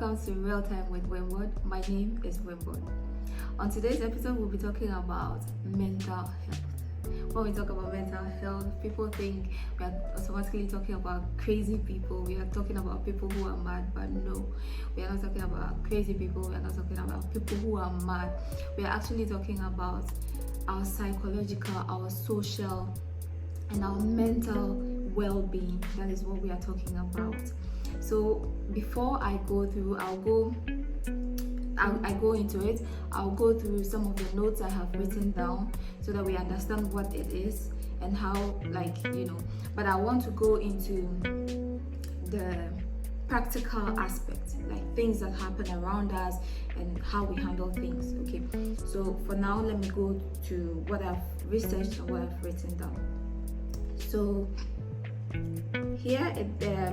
welcome to Real Time with Wimwood. My name is Wimwood. On today's episode, we'll be talking about mental health. When we talk about mental health, people think we are automatically talking about crazy people. We are talking about people who are mad, but no, we are not talking about crazy people. We are not talking about people who are mad. We are actually talking about our psychological, our social, and our mental well-being. That is what we are talking about. So before I go through, I go into it. I'll go through some of the notes I have written down so that we understand what it is and how, but I want to go into the practical aspects, like things that happen around us and how we handle things. Okay, so for now, let me go to what I've researched and what I've written down. So here,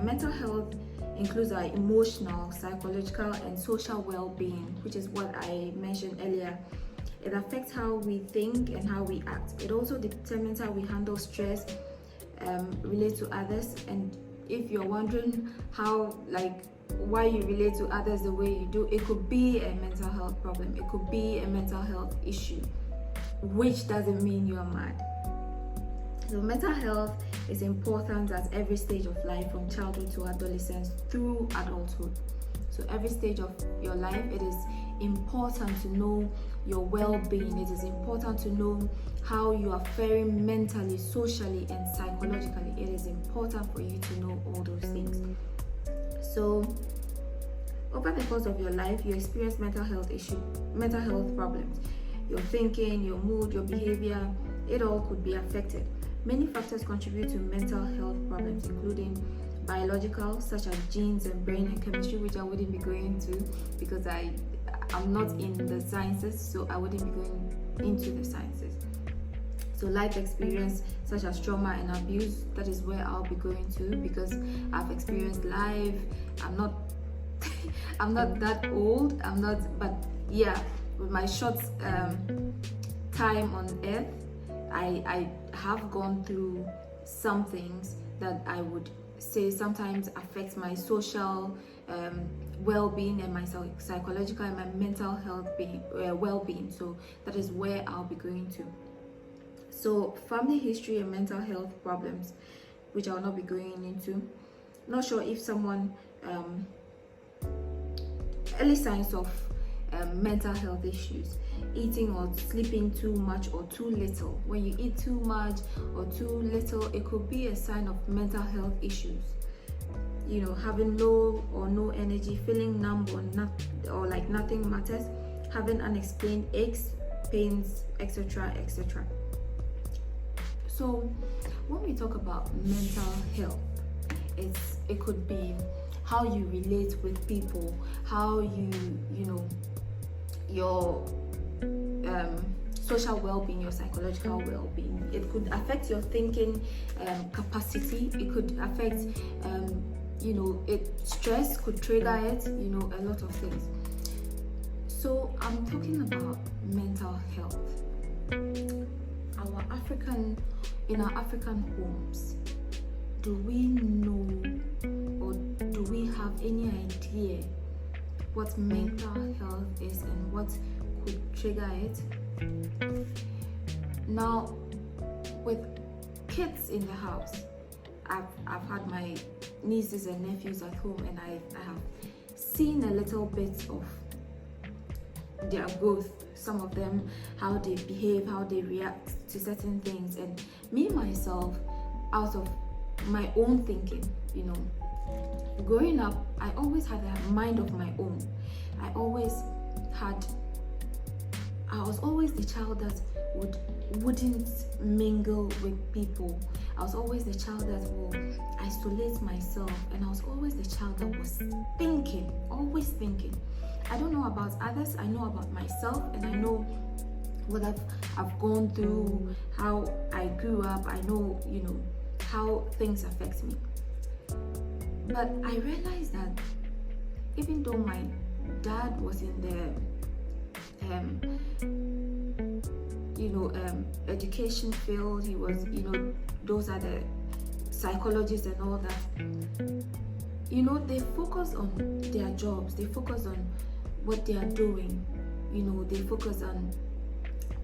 mental health includes our emotional, psychological, and social well-being, which is what I mentioned earlier. It affects how we think and how we act. It also determines how we handle stress, relate to others. And if you're wondering why you relate to others the way you do, it could be a mental health problem. It could be a mental health issue, which doesn't mean you're mad. So mental health is important at every stage of life, from childhood to adolescence through adulthood. So every stage of your life, it is important to know your well-being. It is important to know how you are faring mentally, socially, and psychologically. It is important for you to know all those things. So over the course of your life, you experience mental health problems. Your thinking, your mood, your behavior, it all could be affected. Many factors contribute to mental health problems, including biological, such as genes and brain and chemistry, which I wouldn't be going into because I'm not in the sciences, so I wouldn't be going into the sciences. So life experience, such as trauma and abuse, that is where I'll be going to because I've experienced life. I'm not that old. But yeah, with my short time on earth, I have gone through some things that I would say sometimes affect my social well-being and my psychological and my mental health well-being. So that is where I'll be going to. So family history and mental health problems, which I will not be going into. Not sure if someone early signs of mental health issues: eating or sleeping too much or too little. When you eat too much or too little, it could be a sign of mental health issues. Having low or no energy, feeling numb or like nothing matters, having unexplained aches, pains, etc., etc. So when we talk about mental health, it could be how you relate with people, how your social well-being, your psychological well-being. It could affect your thinking capacity. It could affect stress could trigger it, a lot of things. So I'm talking about mental health. In our African homes, do we know or do we have any idea what mental health is and what could trigger it? Now, with kids in the house, I've had my nieces and nephews at home, and I have seen a little bit of their growth. Some of them, how they behave, how they react to certain things, and me myself, out of my own thinking, growing up, I always had a mind of my own. I was always the child that wouldn't mingle with people. I was always the child that will isolate myself, and I was always the child that was always thinking. I don't know about others, I know about myself, and I know what I've gone through, how I grew up. I know, how things affect me. But I realized that even though my dad was in the education field, he was, those are the psychologists and all that, they focus on their jobs, they focus on what they are doing, they focus on,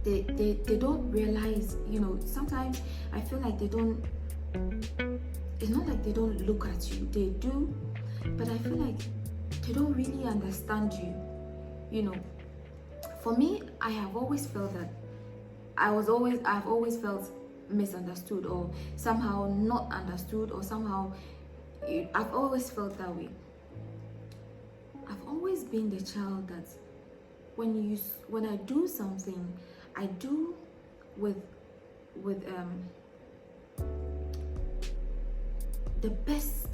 they don't realize, sometimes I feel like they don't, it's not like they don't look at you, they do, but I feel like they don't really understand you. For me, I have always felt that I've always felt misunderstood, or somehow not understood, or somehow I've always felt that way. I've always been the child that when I do something, I do with the best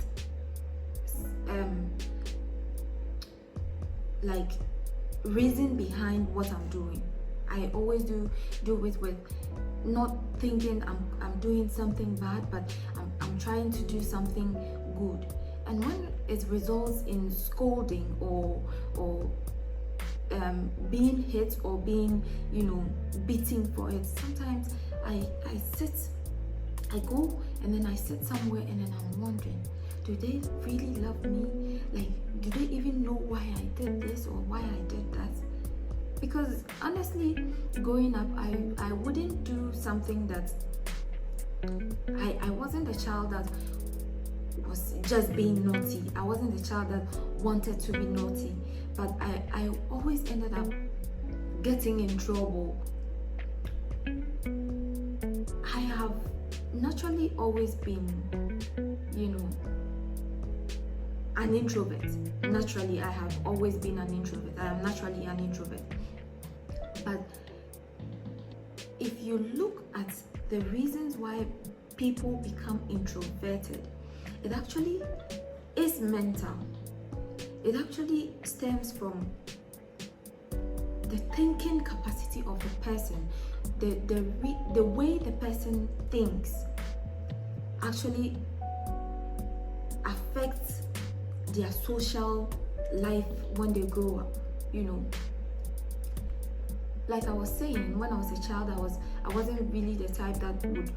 like reason behind what I'm doing. I always do it with not thinking I'm doing something bad, but I'm trying to do something good. And when it results in scolding or being hit or being beaten for it, sometimes I go and then I sit somewhere and then I'm wondering, do they really love me? Like, do they even know why I did this or why I did that? Because honestly, growing up, I wouldn't do something that I wasn't the child that was just being naughty. I wasn't the child that wanted to be naughty, but I always ended up getting in trouble. I have naturally always been, an introvert. Naturally, I have always been an introvert. I am naturally an introvert. But if you look at the reasons why people become introverted, it actually is mental. It actually stems from the thinking capacity of the person. The way the person thinks actually affects their social life when they grow up. Like I was saying, when I was a child, I wasn't really the type that would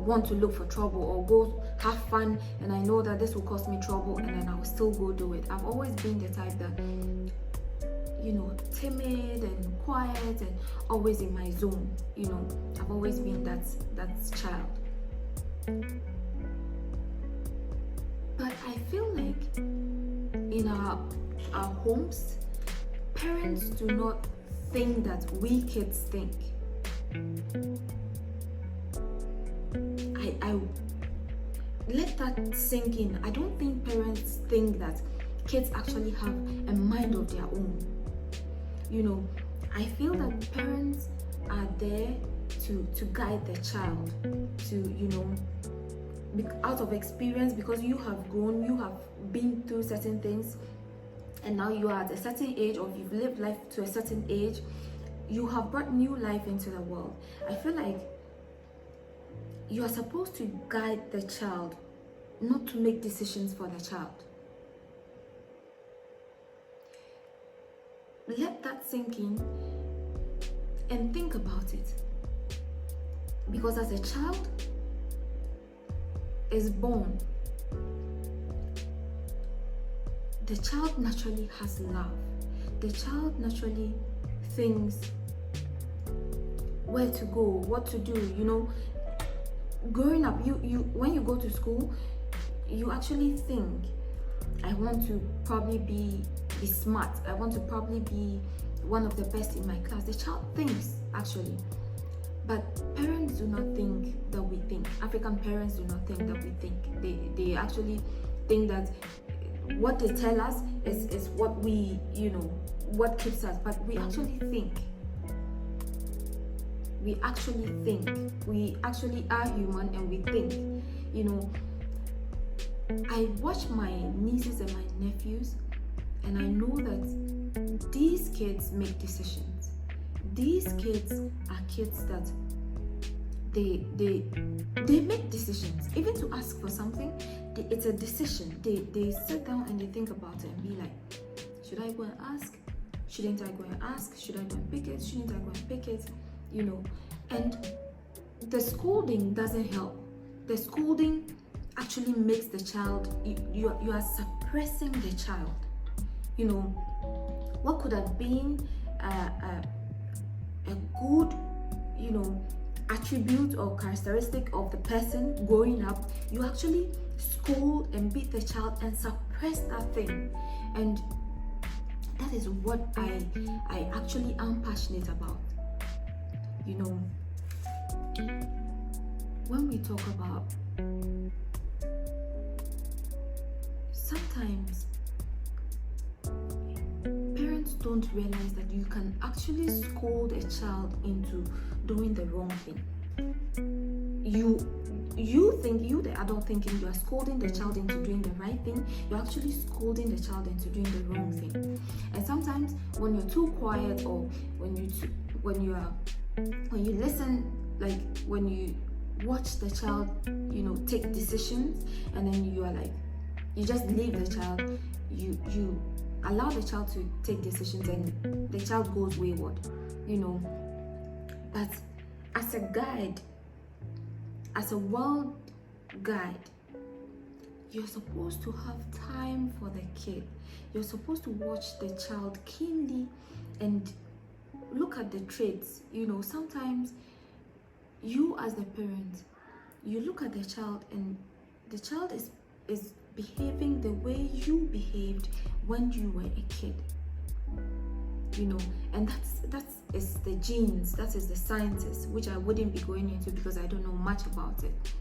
want to look for trouble or go have fun, and I know that this will cause me trouble, and then I will still go do it. I've always been the type that, timid and quiet and always in my zone. I've always been that child. But I feel like in our homes, parents do not think that we kids think. I let that sink in. I don't think parents think that kids actually have a mind of their own. I feel that parents are there to guide the child, to out of experience, because you have grown, you have been through certain things, and now you are at a certain age, or you've lived life to a certain age, you have brought new life into the world. I feel like you are supposed to guide the child, not to make decisions for the child. Let that sink in and think about it. Because as a child is born, the child naturally has love. The child naturally thinks where to go, what to do. Growing up, you when you go to school, you actually think, I want to probably be smart. I want to probably be one of the best in my class. The child thinks, actually. But parents do not think that we think. African parents do not think that we think. They actually think that what they tell us is what we, what keeps us. But we actually think. We actually think. We actually are human and we think. I watch my nieces and my nephews, and I know that these kids make decisions. These kids are kids that they make decisions. Even to ask for something, it's a decision. They sit down and they think about it and be like, should I go and ask? Shouldn't I go and ask? Should I go and pick it? Shouldn't I go and pick it? And the scolding doesn't help. The scolding actually makes the child, you are suppressing the child. You know, what could have been a good, you know, attribute or characteristic of the person growing up, you actually scold and beat the child and suppress that thing. And that is what I actually am passionate about. You know, when we talk about, sometimes parents don't realize that you can actually scold a child into doing the wrong thing. You think, you the adult, thinking you are scolding the child into doing the right thing, you're actually scolding the child into doing the wrong thing. And sometimes when you're too quiet, or when you listen, like when you watch the child, you know, take decisions, and then you are like, you just leave the child, you allow the child to take decisions, and the child goes wayward, you know. But as a guide, as a world guide, you're supposed to have time for the kid. You're supposed to watch the child keenly and look at the traits. You know, sometimes you as the parent, you look at the child, and the child is behaving the way you behaved when you were a kid. You know, and that is the genes, that is the sciences, which I wouldn't be going into because I don't know much about it.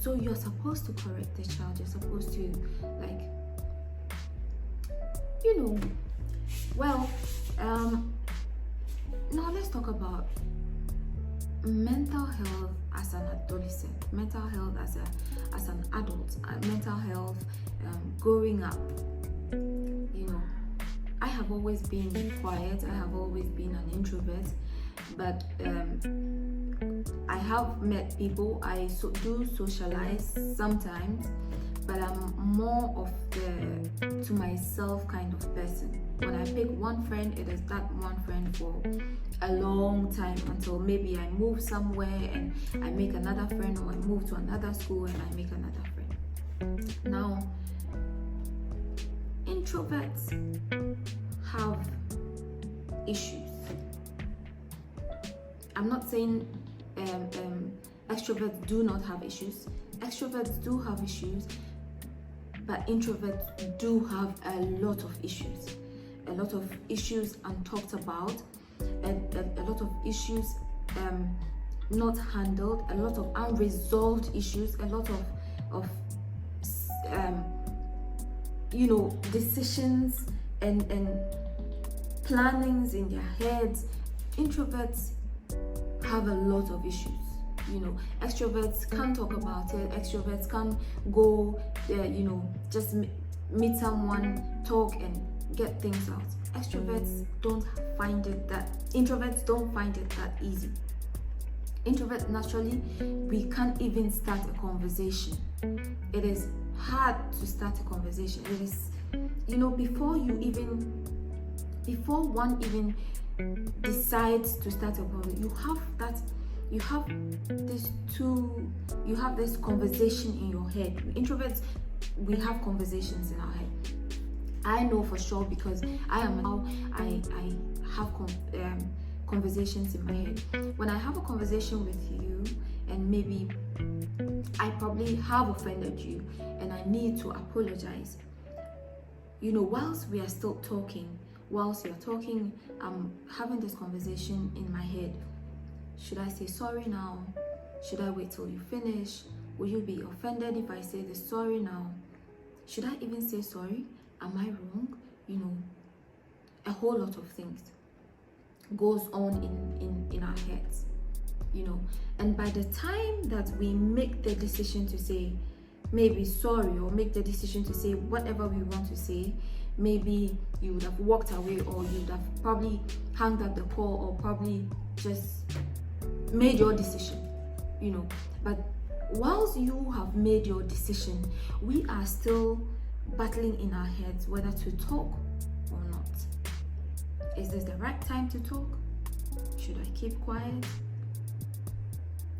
So you're supposed to correct the child, you're supposed to, like, you know. Well, now let's talk about mental health as an adolescent, mental health as an adult, mental health growing up. You know, I have always been quiet, I have always been an introvert, but I have met people, I do socialize sometimes, but I'm more of the to myself kind of person. When I pick one friend, it is that one friend for a long time, until maybe I move somewhere and I make another friend, or I move to another school and I make another friend. Now, introverts have issues. I'm not saying extroverts do not have issues. Extroverts do have issues, but introverts do have a lot of issues. A lot of issues untalked about, a lot of issues not handled, a lot of unresolved issues, a lot of you know, decisions and plannings in their heads. Introverts have a lot of issues. You know, extroverts can't talk about it. Extroverts can't go there, you know, just meet someone, talk and get things out. Extroverts don't find it that, introverts don't find it that easy. Introverts, naturally, we can't even start a conversation. It is hard to start a conversation. It is, you know, before one even decides to start a conversation, you have this conversation in your head. Introverts, we have conversations in our head. I know for sure, because I have conversations in my head. When I have a conversation with you, and maybe I probably have offended you and I need to apologize, you know, whilst we are still talking, whilst you're talking, I'm having this conversation in my head. Should I say sorry now? Should I wait till you finish? Will you be offended if I say the sorry now? Should I even say sorry? Am I wrong? You know, a whole lot of things goes on in our heads, you know. And by the time that we make the decision to say maybe sorry, or make the decision to say whatever we want to say, maybe you would have walked away, or you would have probably hung up the call, or probably just made your decision, you know. But whilst you have made your decision, we are still battling in our heads whether to talk or not. Is this the right time to talk? Should I keep quiet?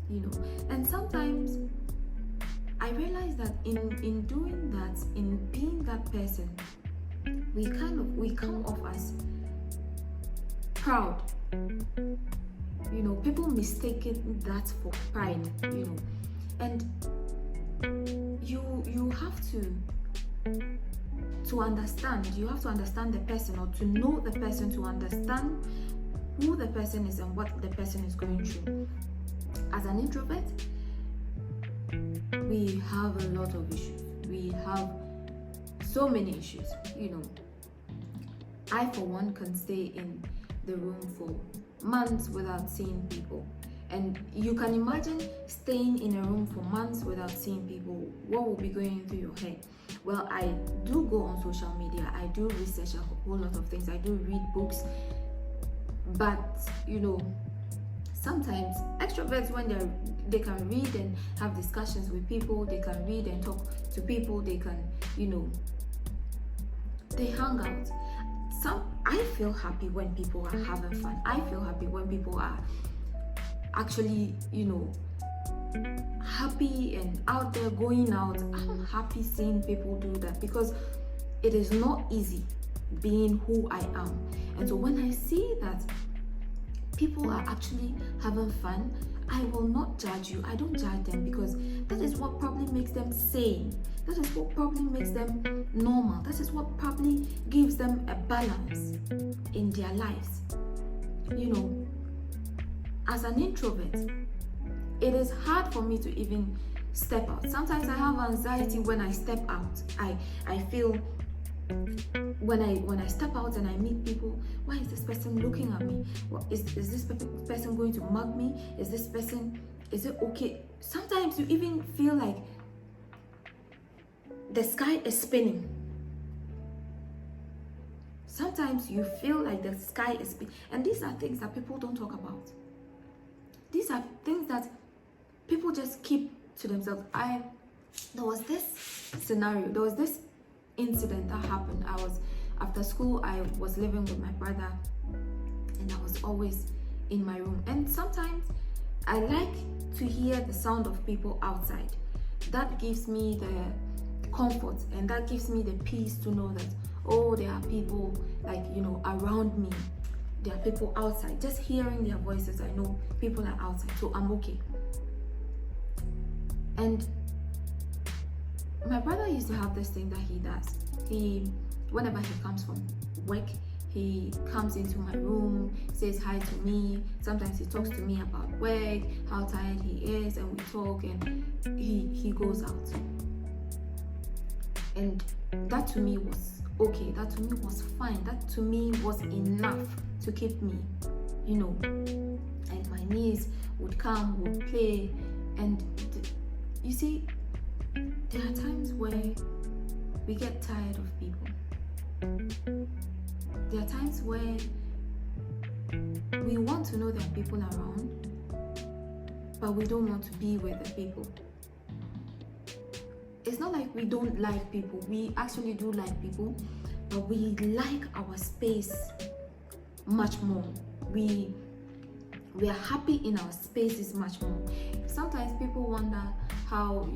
You know, and sometimes I realized that in doing that, in being that person, we come off as proud. People mistaken that for pride, and you have to understand. You have to understand the person, or to know the person, to understand who the person is and what the person is going through. As an introvert, we have a lot of issues. We have so many issues. I, for one, can stay in the room for months without seeing people. And you can imagine staying in a room for months without seeing people. What will be going through your head? Well, I do go on social media. I do research a whole lot of things. I do read books. But, sometimes extroverts, when they can read and have discussions with people, they can read and talk to people, they can, they hang out. I feel happy when people are having fun. I feel happy when people are actually, happy and out there going out. I'm happy seeing people do that, because it is not easy being who I am. And so when I see that people are actually having fun, I will not judge you. I don't judge them, because that is what probably makes them sane. That is what probably makes them normal. That is what probably gives them a balance in their lives. As an introvert, it is hard for me to even step out. Sometimes I have anxiety when I step out. I feel when I step out and I meet people, why is this person looking at me? Is this person going to mug me? Is it okay? Sometimes you even feel like the sky is spinning. Sometimes you feel like the sky is spinning. And these are things that people don't talk about. These are things that people just keep to themselves. There was this scenario, there was this incident that happened. After school, I was living with my brother, and I was always in my room. And sometimes I like to hear the sound of people outside. That gives me the comfort, and that gives me the peace to know that, there are people around me. There are people outside. Just hearing their voices, I know people are outside, so I'm okay. And my brother used to have this thing that he does. Whenever he comes from work, he comes into my room, says hi to me. Sometimes he talks to me about work, how tired he is, and we talk, and he goes out. And that to me was okay. That to me was fine. That to me was enough to keep me, And my niece would come, would play, and you see, there are times where we get tired of people. There are times where we want to know there are people around, but we don't want to be with the people. It's not like we don't like people. We actually do like people, but we like our space much more. We are happy in our spaces much more. Sometimes people wonder how,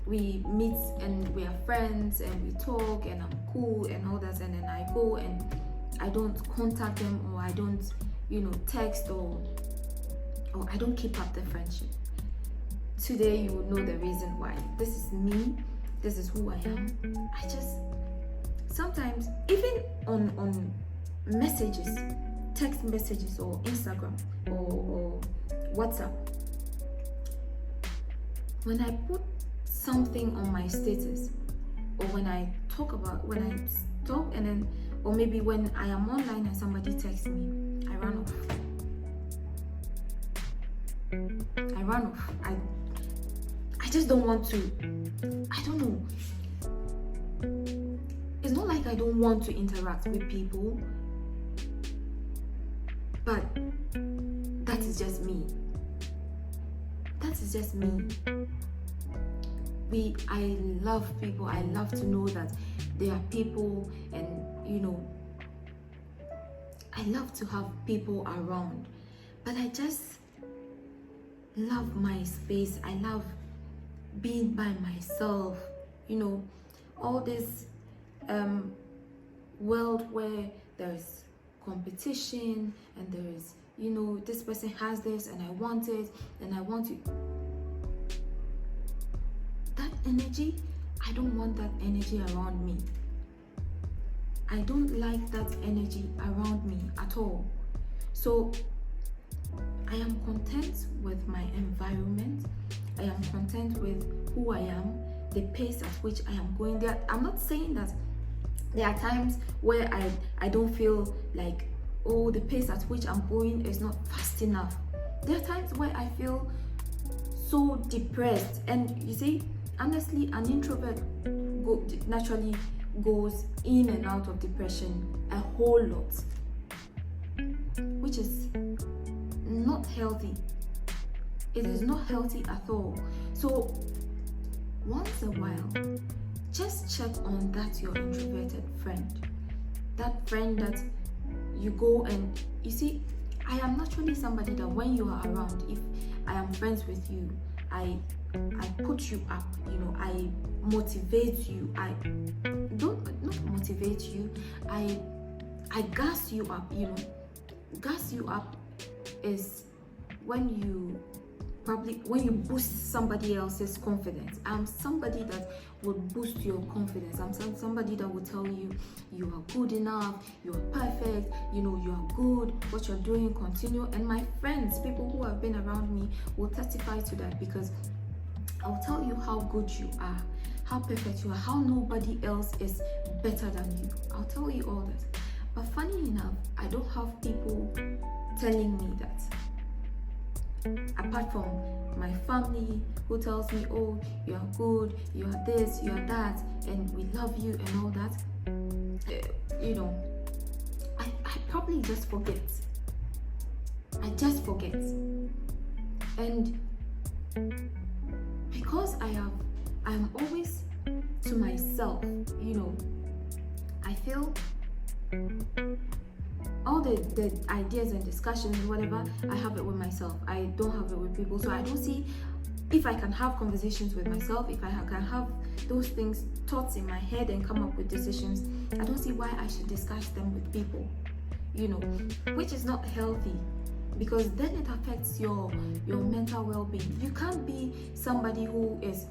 we meet and we are friends and we talk and I'm cool and all that, and then I go and I don't contact them, or I don't, text, or I don't keep up the friendship. Today you will know the reason why. This is me. This is who I am. I just sometimes, even on messages, text messages, or Instagram, or WhatsApp, when I put something on my status, or when I stop, and then, or maybe when I am online and somebody texts me, I run off. I just don't want to. I don't know. It's not like I don't want to interact with people, but that is just me. I love people. I love to know that there are people, and I love to have people around, but I just love my space. I love being by myself, all this world where there's competition and there is, this person has this and I want it and I want to. That energy, I don't want that energy around me. I don't like that energy around me at all. So I am content with my environment. I am content with who I am, the pace at which I am going there. I'm not saying that there are times where I don't feel like, oh, the pace at which I'm going is not fast enough. There are times where I feel so depressed. And you see, honestly, an introvert naturally goes in and out of depression a whole lot, which is not healthy. It is not healthy at all. So once a while, just check on that your introverted friend, that friend that you go and you see. I am naturally somebody that when you are around, if I am friends with you, I put you up, I motivate you. I don't not motivate you, I gas you up. Gas you up is when you boost somebody else's confidence. I'm somebody that would boost your confidence. I'm somebody that will tell you you are good enough, you are perfect, you are good, what you're doing, continue. And my friends, people who have been around me, will testify to that, because I'll tell you how good you are, how perfect you are, how nobody else is better than you. I'll tell you all that. But funny enough, I don't have people telling me that. Apart from my family, who tells me, oh, you are good, you are this, you are that, and we love you and all that. I probably just forget. I just forget. And because I'm always to myself, I feel all the ideas and discussions, whatever, I have it with myself. I don't have it with people. So I don't see, if I can have conversations with myself, if I can have those things, thoughts in my head and come up with decisions, I don't see why I should discuss them with people, which is not healthy, because then it affects your mental well-being. You can't be somebody who is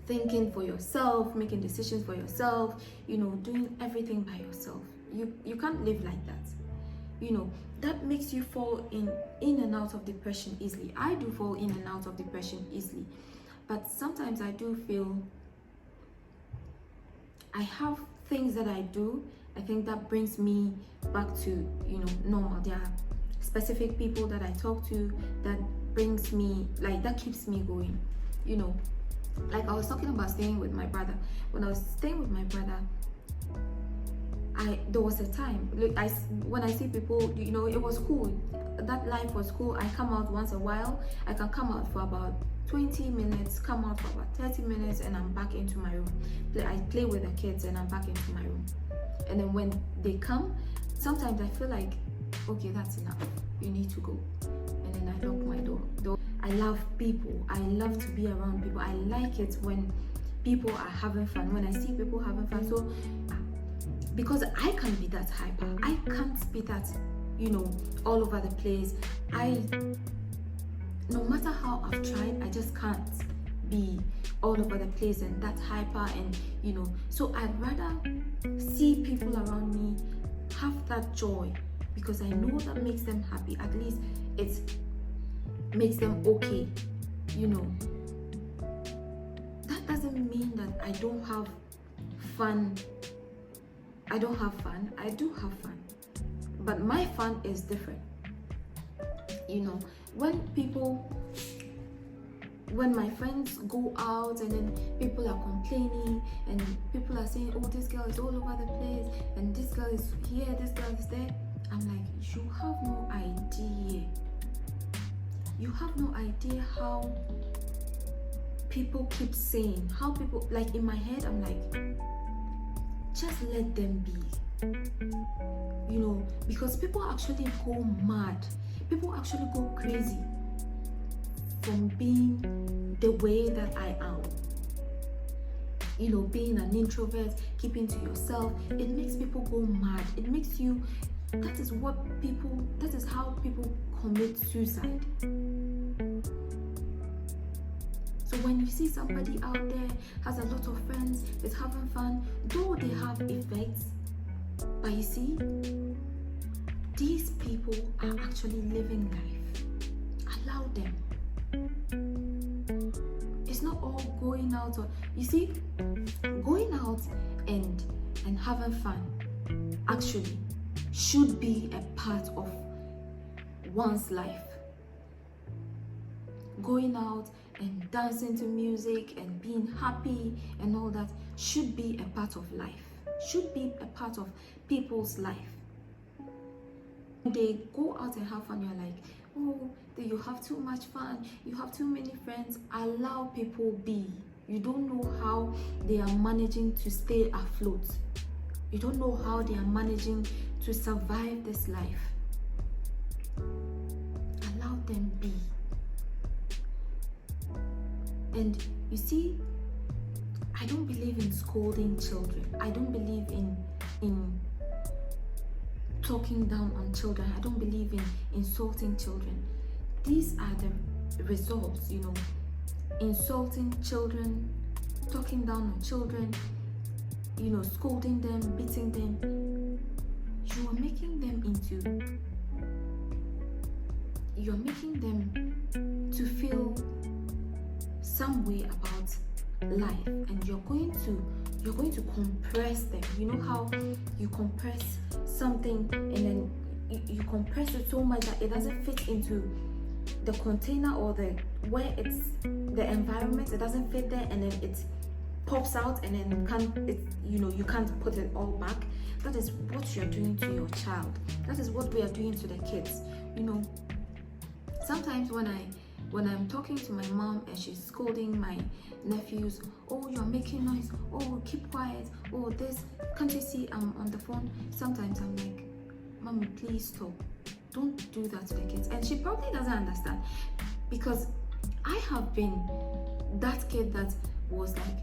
thinking for yourself, making decisions for yourself, doing everything by yourself. You can't live like that. That makes you fall in and out of depression easily. I do fall in and out of depression easily, but sometimes I do feel I have things that I do, I think, that brings me back to normal. There are specific people that I talk to that brings me, like, that keeps me going. Like I was talking about staying with my brother. When I was staying with my brother, there was a time, when I see people, it was cool. That life was cool. I come out once a while. I can come out for about 20 minutes, come out for about 30 minutes, and I'm back into my room. I play with the kids and I'm back into my room. And then when they come, sometimes I feel like, okay, that's enough. You need to go. And then I lock my door. I love people. I love to be around people. I like it when people are having fun, when I see people having fun. So because I can't be that hyper, I can't be that all over the place. No matter how I've tried, I just can't be all over the place and that hyper, and so I'd rather see people around me have that joy, because I know that makes them happy. At least it makes them okay. That doesn't mean that I don't have fun. I don't have fun. I do have fun, but my fun is different. When my friends go out and then people are complaining and people are saying, oh, this girl is all over the place and this girl is here, this girl is there, I'm like, you have no idea. You have no idea how people keep saying, how people, like, in my head, I'm like, just let them be. Because people actually go mad. People actually go crazy from being the way that I am. You know, being an introvert, keeping to yourself, it makes people go mad. It makes you, that is how people commit suicide. So when you see somebody out there has a lot of friends, is having fun, though they have effects, but you see, these people are actually living life. Allow them. It's not all going out, or you see, going out and having fun actually should be a part of one's life. Going out and dancing to music and being happy and all that should be a part of life, should be a part of people's life. When they go out and have fun, you're like, oh, you have too much fun, you have too many friends. Allow people be. You don't know how they are managing to stay afloat. You don't know how they are managing to survive this life. Allow them be. And you see, I don't believe in scolding children. I don't believe in talking down on children. I don't believe in insulting children. These are the results, you know. Insulting children, talking down on children, you know, scolding them, beating them. You're making them to feel some way about life, and you're going to compress them. You know how you compress something and then you compress it so much that it doesn't fit into the container or the environment. It doesn't fit there, and then it pops out, and then you can't put it all back. That is what you're doing to your child. That is what we are doing to the kids. You know, sometimes when I'm talking to my mom and she's scolding my nephews, oh, you're making noise, oh, keep quiet, oh, this, can't you see I'm on the phone? Sometimes I'm like, Mommy, please stop. Don't do that to the kids. And she probably doesn't understand, because I have been that kid that was like,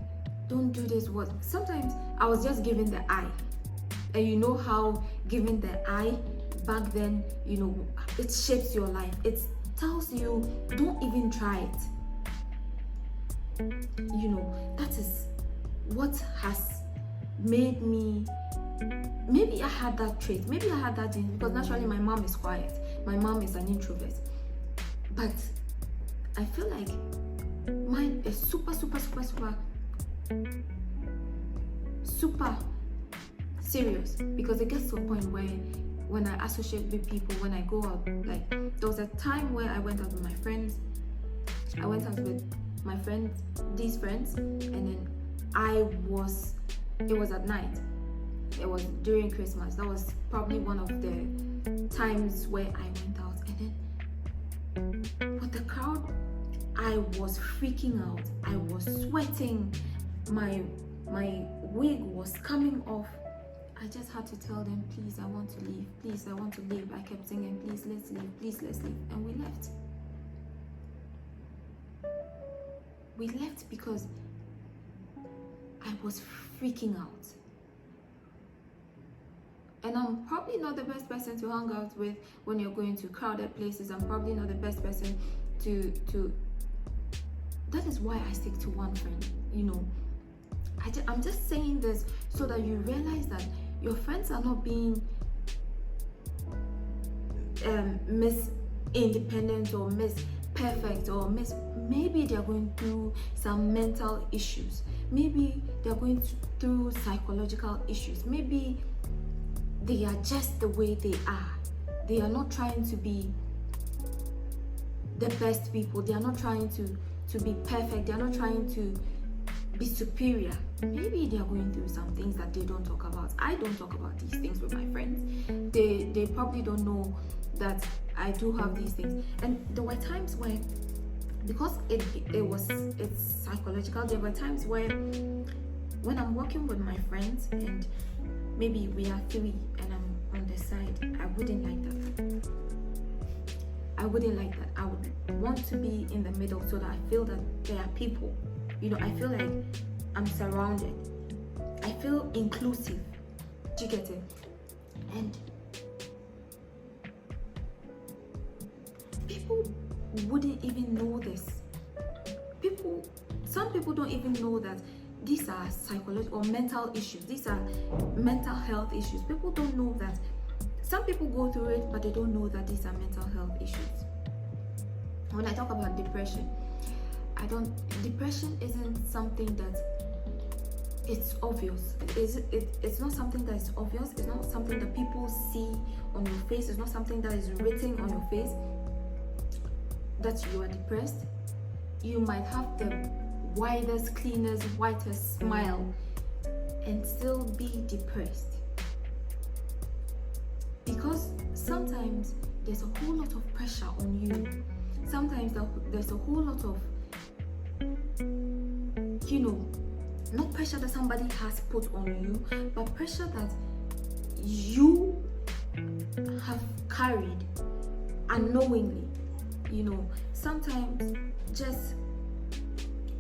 don't do this. What? Sometimes I was just giving the eye. And you know how giving the eye back then, you know, it shapes your life. It tells you, don't even try it. You know, that is what has made me. Maybe I had that trait. Maybe I had that gene, because naturally my mom is quiet. My mom is an introvert. But I feel like mine is super serious, because it gets to a point where when I associate with people, when I go out, like there was a time where I went out with my friends. I went out with my friends, these friends, and then it was at night. It was during Christmas. That was probably one of the times where I went out, and then with the crowd, I was freaking out. I was sweating. My wig was coming off. I just had to tell them, please, I want to leave. Please, I want to leave. I kept singing, please, let's leave. Please, let's leave. And we left. We left because I was freaking out. And I'm probably not the best person to hang out with when you're going to crowded places. I'm probably not the best person to that is why I stick to one friend. You know, I'm just saying this so that you realize that your friends are not being Miss Independent or Miss Perfect or Miss. Maybe they're going through some mental issues. Maybe they're going through psychological issues. Maybe they are just the way they are. They are not trying to be the best people. They are not trying to be perfect. They are not trying to be superior. Maybe they are going through some things that they don't talk about. I don't talk about these things with my friends. They probably don't know that I do have these things. And there were times where, because it's psychological, there were times where when I'm working with my friends and maybe we are three and I'm on the side, I wouldn't like that. I wouldn't like that. I would want to be in the middle so that I feel that there are people. I feel like I'm surrounded. I feel inclusive. Do you get it? And people wouldn't even know this. Some people don't even know that these are psychological or mental issues. These are mental health issues. People don't know that. Some people go through it, but they don't know that these are mental health issues. When I talk about depression, depression isn't something that it's obvious. It's not something that is obvious. It's not something that people see on your face. It's not something that is written on your face that you are depressed. You might have the widest, cleanest, whitest smile and still be depressed. Because sometimes there's a whole lot of pressure on you. Sometimes there's a whole lot of, not pressure that somebody has put on you, but pressure that you have carried unknowingly. Sometimes just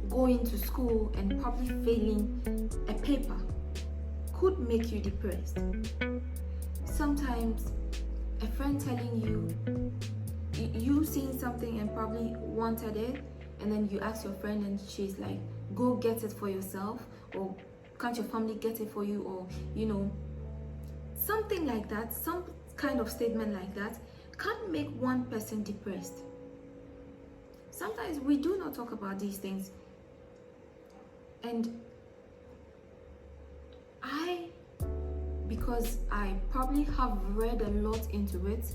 going to school and probably failing a paper could make you depressed. Sometimes a friend telling you seeing something and probably wanted it, and then you ask your friend and she's like, go get it for yourself, or can't your family get it for you, or something like that. Some kind of statement like that can make one person depressed. Sometimes we do not talk about these things, and because I probably have read a lot into it,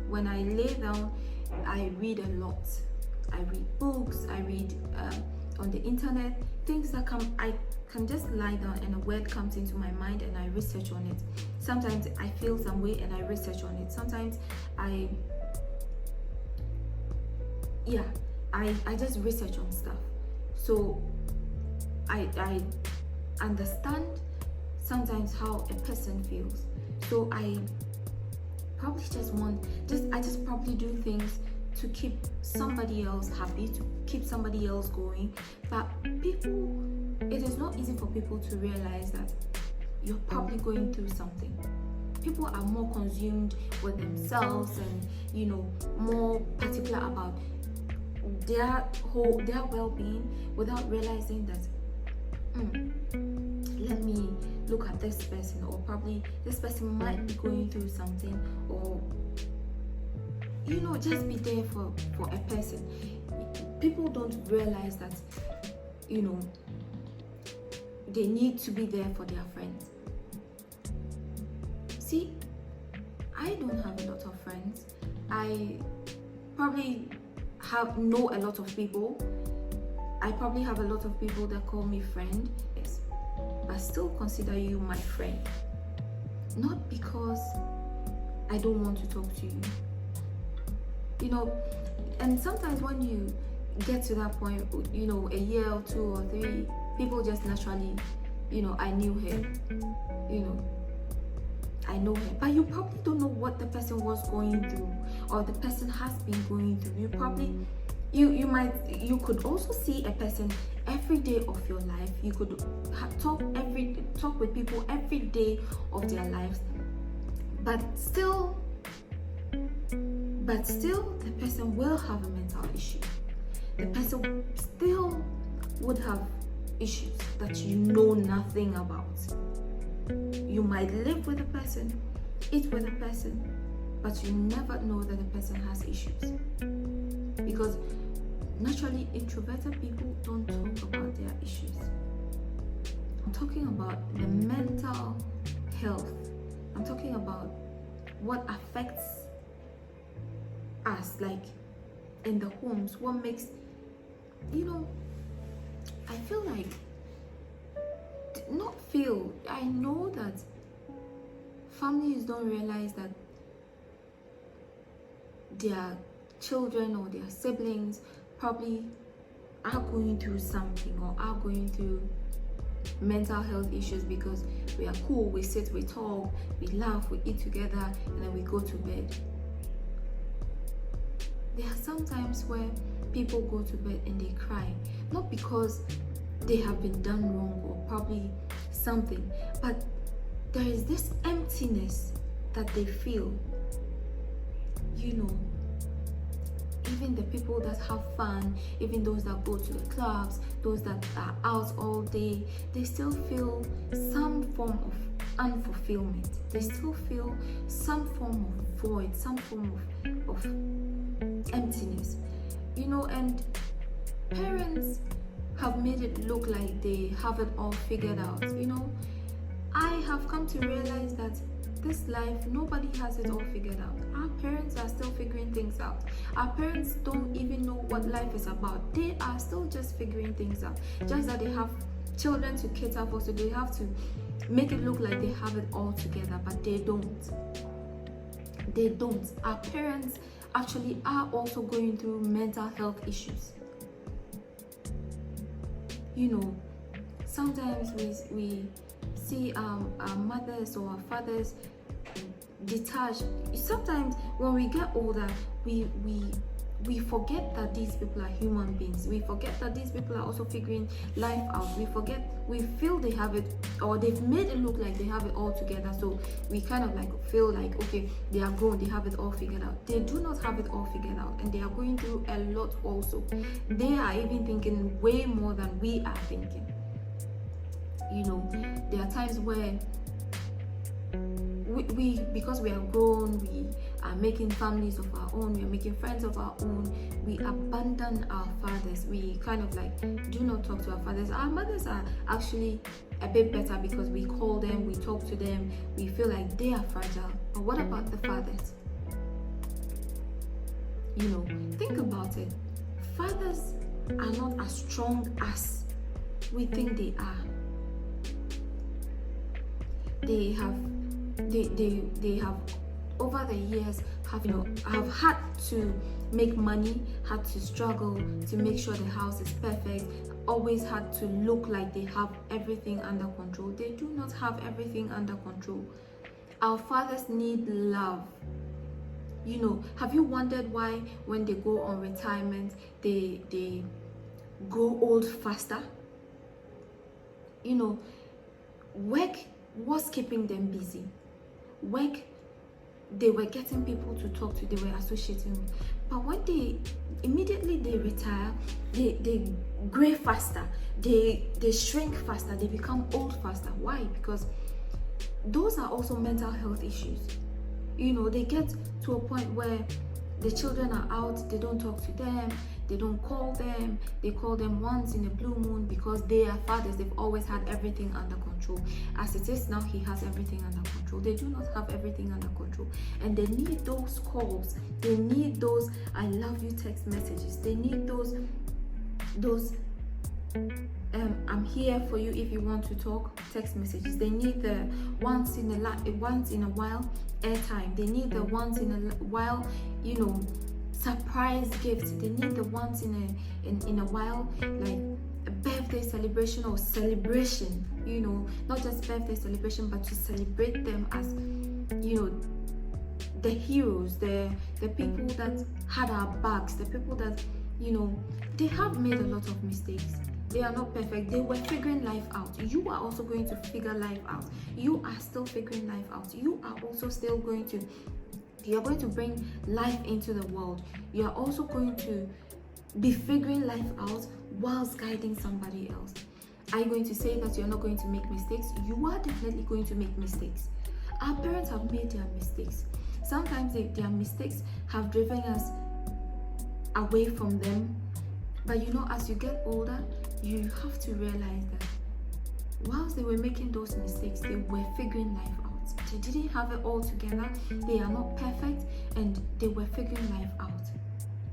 when I lay down, I read a lot. I read books, I read on the internet, things that I can just lie down and a word comes into my mind and I research on it. Sometimes I feel some way and I research on it. Sometimes I just research on stuff. So I understand sometimes how a person feels. So I probably I just probably do things to keep somebody else happy, to keep somebody else going. But it is not easy for people to realize that you're probably going through something. People are more consumed with themselves and more particular about their well-being without realizing that let me look at this person, or probably this person might be going through something, or just be there for a person. People don't realize that they need to be there for their friends. See, I don't have a lot of friends. I probably know a lot of people. I probably have a lot of people that call me friend, yes, but still consider you my friend. Not because I don't want to talk to you. And sometimes when you get to that point, a year or 2 or 3, people just naturally, I knew her, I know her, but you probably don't know what the person was going through, or the person has been going through. You probably, you could also see a person every day of your life. You could talk with people every day of their lives, but still the person will have a mental issue. The person still would have issues that you know nothing about. You might live with a person, eat with a person, but you never know that the person has issues. Because naturally, introverted people don't talk about their issues. I'm talking about the mental health. I'm talking about what affects us, like in the homes, what makes, I feel like, I know that families don't realize that their children or their siblings probably are going through something, or are going through mental health issues, because we are cool, we sit, we talk, we laugh, we eat together, and then we go to bed. There are some times where people go to bed and they cry, not because they have been done wrong or probably something, but there is this emptiness that they feel. You know, even the people that have fun, even those that go to the clubs, those that are out all day, they still feel some form of unfulfillment. They still feel some form of void, some form of emptiness. You know, and parents have made it look like they have it all figured out. You know, I have come to realize that this life, nobody has it all figured out. Our parents are still figuring things out. Our parents don't even know what life is about. They are still just figuring things out. Just that they have children to cater for, so they have to make it look like they have it all together, but they don't. They don't. Our parents actually are also going through mental health issues. You know, sometimes we see our mothers or our fathers detached. Sometimes when we get older, we forget that these people are human beings. We forget that these people are also figuring life out. We feel they have it, or they've made it look like they have it all together. So we kind of like feel like, okay, they are grown, they have it all figured out. They do not have it all figured out, and they are going through a lot also. They are even thinking way more than we are thinking. You know, there are times where we because we are grown, we are making families of our own, we are making friends of our own, we abandon our fathers. We kind of like do not talk to our fathers. Our mothers are actually a bit better because we call them, we talk to them, we feel like they are fragile. But what about the fathers? You know, think about it. Fathers are not as strong as we think they are. They have over the years have had to make money, had to struggle to make sure the house is perfect, always had to look like they have everything under control. They do not have everything under control. Our fathers need love. You know, have you wondered why when they go on retirement they grow old faster? You know, work was keeping them busy. Work, they were getting people to talk to, they were associating with. But when they immediately retire, they grow faster, they shrink faster, they become old faster. Why? Because those are also mental health issues. You know, they get to a point where the children are out, they don't talk to them, they don't call them, they call them once in a blue moon because they are fathers, they've always had everything under control. As it is now, he has everything under control. They do not have everything under control, and they need those calls, they need those I love you text messages, they need those I'm here for you if you want to talk text messages. They need the once in a while airtime. They need the once in a while, you know, surprise gifts. They need the once in a while, like a birthday celebration or celebration. You know, not just birthday celebration, but to celebrate them as, you know, the heroes, the people that had our backs, the people that, you know, they have made a lot of mistakes. They are not perfect. They were figuring life out. You are also going to figure life out. You are still figuring life out. You are also still going to, you are going to bring life into the world. You are also going to be figuring life out whilst guiding somebody else. Are you going to say that you're not going to make mistakes? You are definitely going to make mistakes. Our parents have made their mistakes. Sometimes their mistakes have driven us away from them. But you know, as you get older, you have to realize that whilst they were making those mistakes, they were figuring life out. They didn't have it all together. They are not perfect, and they were figuring life out.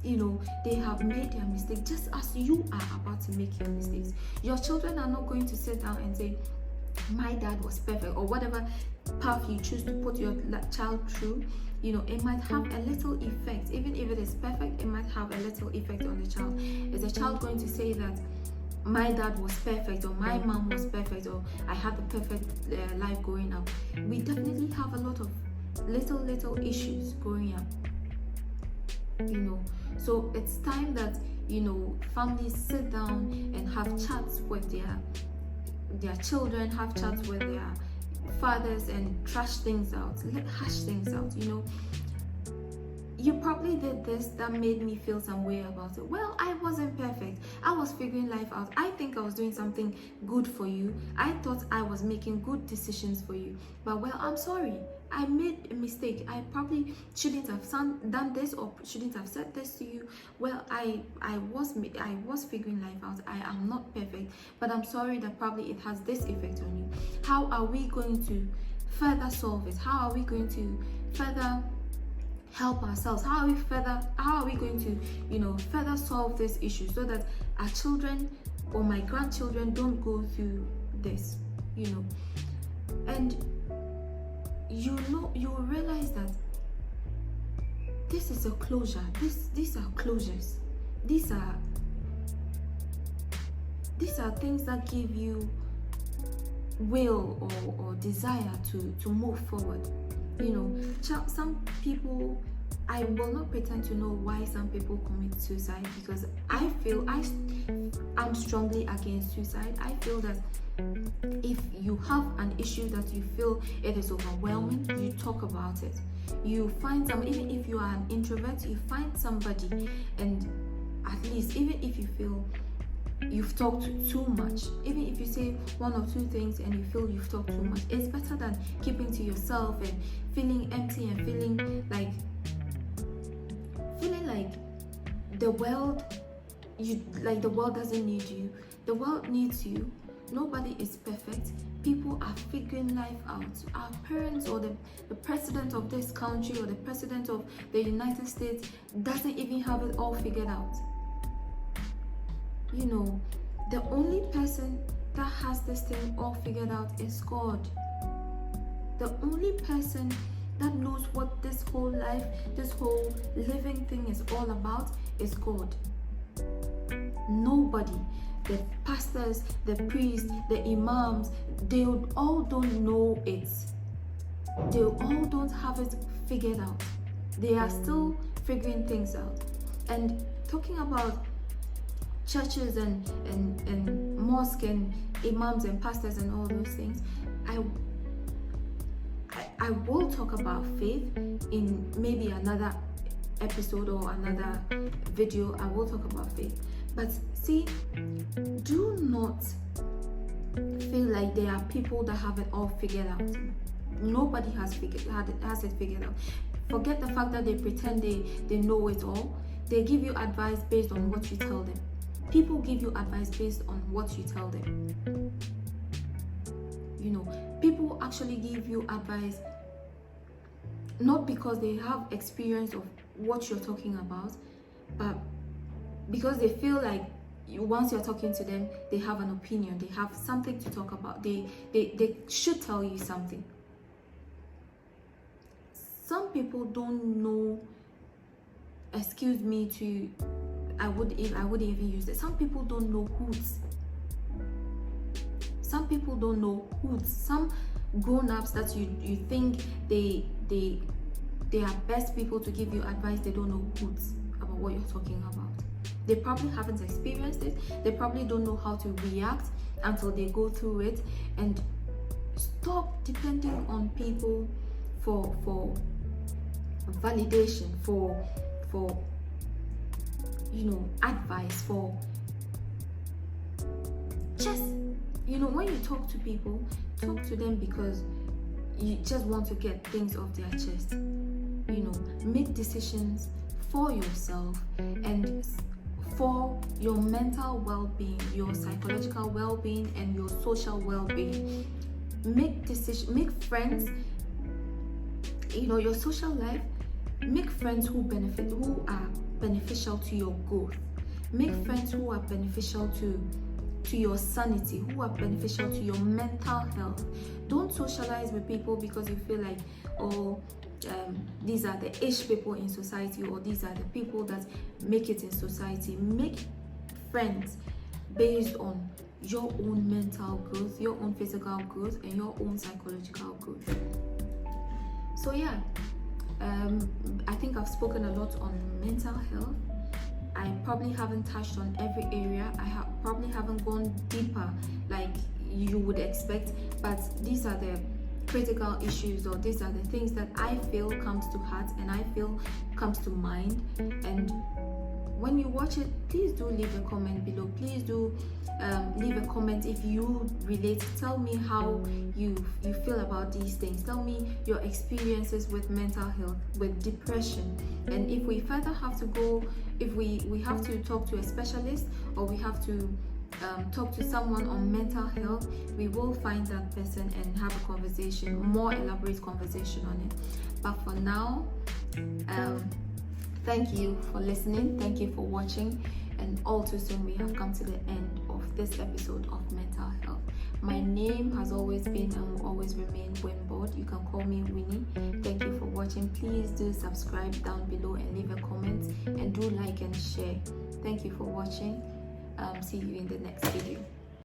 You know, they have made their mistakes just as you are about to make your mistakes. Your children are not going to sit down and say, my dad was perfect, or whatever path you choose to put your child through. You know, it might have a little effect. Even if it is perfect, it might have a little effect on the child. Is the child going to say that my dad was perfect, or my mom was perfect, or I had the perfect life growing up? We definitely have a lot of little issues growing up. You know, So it's time that, you know, families sit down and have chats with their children, have chats with their fathers, and hash things out, you know. You probably did this, that made me feel some way about it. Well, I wasn't perfect. I was figuring life out. I think I was doing something good for you. I thought I was making good decisions for you. But well, I'm sorry. I made a mistake. I probably shouldn't have done this, or shouldn't have said this to you. Well, I was figuring life out. I am not perfect, but I'm sorry that probably it has this effect on you. How are we going to further solve it? How are we going to further help ourselves? How are we going to, you know, further solve this issue so that our children or my grandchildren don't go through this, you know? And you know, you will realize that this is a closure. These are closures. These are things that give you will or desire to move forward. You know, some people, I will not pretend to know why some people commit suicide, because I feel I'm strongly against suicide. I feel that if you have an issue that you feel it is overwhelming, you talk about it. You find even if you are an introvert, you find somebody, and at least, even if you feel you've talked too much, even if you say one or two things and you feel you've talked too much, it's better than keeping to yourself and feeling empty and feeling like the world doesn't need you. The world needs you. Nobody is perfect. People are figuring life out. Our parents or the president of this country or the president of the United States doesn't even have it all figured out. You know, the only person that has this thing all figured out is God. The only person that knows what this whole life, this whole living thing is all about is God. Nobody. The pastors, the priests, the imams, they all don't know it. They all don't have it figured out. They are still figuring things out. And talking about churches and mosque and imams and pastors and all those things, I will talk about faith in maybe another episode or another video. I will talk about faith. But see, do not feel like there are people that have it all figured out. Nobody has it figured out. Forget the fact that they pretend they know it all. They give you advice based on what you tell them. People give you advice based on what you tell them. You know, people actually give you advice not because they have experience of what you're talking about, but because they feel like once you're talking to them, they have an opinion, they have something to talk about, they should tell you something. Some people don't know, excuse me, I wouldn't even use it. Some people don't know hoots. Some people don't know hoots. Some grown-ups that you think they are best people to give you advice, they don't know hoots about what you're talking about. They probably haven't experienced it. They probably don't know how to react until they go through it. And stop depending on people for validation, for advice, for just, when you talk to people, talk to them because you just want to get things off their chest. Make decisions for yourself and for your mental well-being, your psychological well-being, and your social well-being. Make friends, your social life. Make friends who are beneficial to your growth. Make friends who are beneficial to your sanity, who are beneficial to your mental health. Don't socialize with people because you feel like, these are the ish people in society, or these are the people that make it in society. Make friends based on your own mental growth, your own physical growth, and your own psychological growth. So yeah, I think I've spoken a lot on mental health, I probably haven't touched on every area. I probably haven't gone deeper like you would expect, but these are the critical issues, or these are the things that I feel comes to heart and I feel comes to mind. And when you watch it, please do leave a comment below. Please do leave a comment if you relate. Tell me how you feel about these things. Tell me your experiences with mental health, with depression, and if we further have to go, if we have to talk to a specialist, or we have to talk to someone on mental health, we will find that person and have a conversation, more elaborate conversation on it. But for now, thank you for listening, thank you for watching, and all too soon we have come to the end of this episode of Mental Health. My name has always been and will always remain Wimboard. You can call me Winnie. Thank you for watching. Please do subscribe down below and leave a comment, and do like and share. Thank you for watching. See you in the next video.